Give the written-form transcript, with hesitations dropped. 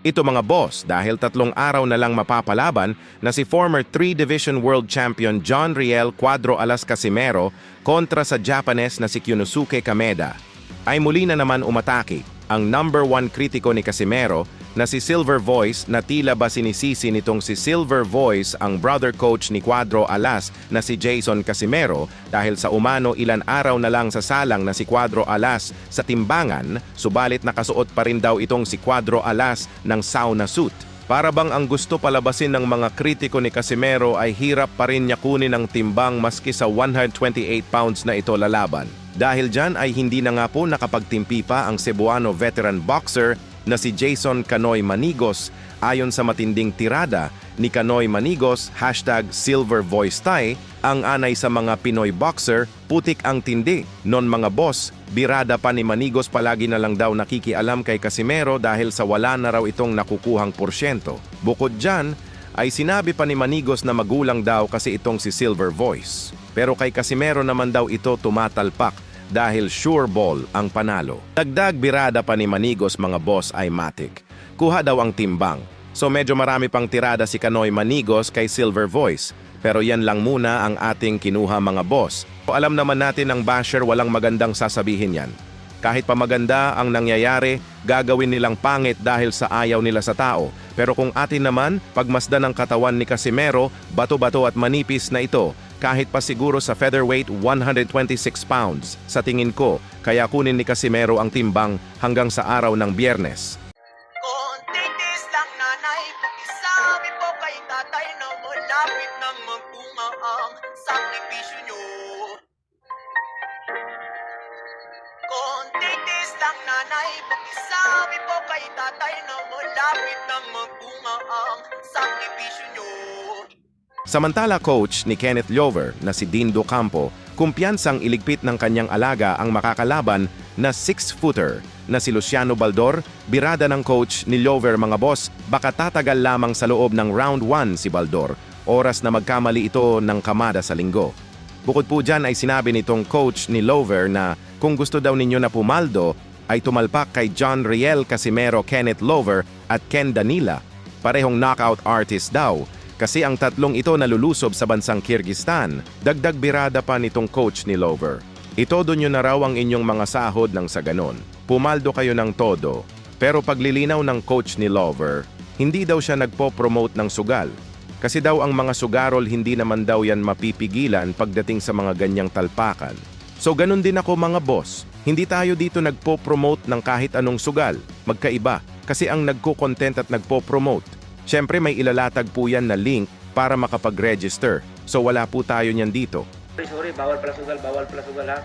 Ito mga boss dahil 3 araw na lang mapapalaban na si former 3-division world champion John Riel Cuadro Alas Casimero kontra sa Japanese na si Kyunosuke Kameda. Ay muli na naman umatake ang number 1 kritiko ni Casimero na si Silver Voice na tila ba sinisisi nitong si Silver Voice ang brother coach ni Cuadro Alas na si Jason Casimero dahil sa umano ilan araw na lang sa salang na si Cuadro Alas sa timbangan, subalit nakasuot pa rin daw itong si Cuadro Alas ng sauna suit. Para bang ang gusto palabasin ng mga kritiko ni Casimero ay hirap pa rin niya kunin ang timbang maski sa 128 pounds na ito lalaban. Dahil dyan ay hindi na nga po nakapagtimpi pa ang Cebuano veteran boxer na si Jason Kanoy Manigos ayon sa matinding tirada ni Kanoy Manigos #SilverVoiceTay, ang anay sa mga Pinoy boxer, putik ang tindi. Non mga boss, birada pa ni Manigos palagi na lang daw nakikialam kay Casimero dahil sa wala na raw itong nakukuhang porsyento. Bukod dyan, ay sinabi pa ni Manigos na magulang daw kasi itong si Silver Voice. Pero kay Casimero naman daw ito tumatalpak dahil sure ball ang panalo. Dagdag birada pa ni Manigos mga boss ay matik. Kuha daw ang timbang. So medyo marami pang tirada si Kanoy Manigos kay Silver Voice. Pero yan lang muna ang ating kinuha mga boss. Alam naman natin ang basher walang magandang sasabihin yan. Kahit pa maganda ang nangyayari, gagawin nilang pangit dahil sa ayaw nila sa tao. Pero kung atin naman, pagmasdan ng katawan ni Casimero, bato-bato at manipis na ito, kahit pa siguro sa featherweight 126 pounds. Sa tingin ko, kaya kunin ni Casimero ang timbang hanggang sa araw ng Biyernes. Konting tiis lang nanay, pakisabi po kay tatay na malapit nang magpunga ang sakripisyo nyo. Konting tiis lang nanay, pakisabi po kay tatay na malapit nang magpunga ang sakripisyo nyo. Samantala coach ni Kenneth Lover na si Dindo Campo, kumpiyansang iligpit ng kanyang alaga ang makakalaban na 6-footer na si Luciano Baldor, birada ng coach ni Lover mga boss, baka tatagal lamang sa loob ng round 1 si Baldor, oras na magkamali ito ng kamada sa linggo. Bukod po dyan ay sinabi nitong coach ni Lover na kung gusto daw ninyo na pumaldo, ay tumalpak kay John Riel Casimero, Kenneth Lover at Ken Danila, parehong knockout artist daw, kasi ang tatlong ito nalulusob sa bansang Kyrgyzstan. Dagdag birada pa nitong coach ni Lover. Itodo nyo na raw ang inyong mga sahod ng sa ganon. Pumaldo kayo ng todo. Pero paglilinaw ng coach ni Lover, hindi daw siya nagpo-promote ng sugal. Kasi daw ang mga sugarol hindi naman daw yan mapipigilan pagdating sa mga ganyang talpakan. So ganun din ako mga boss. Hindi tayo dito nagpo-promote ng kahit anong sugal. Magkaiba. Kasi ang nagko-content at nagpo-promote, siyempre may ilalatag po yan na link para makapag-register. So wala po tayo niyan dito. Sorry, bawal pala sugal ha.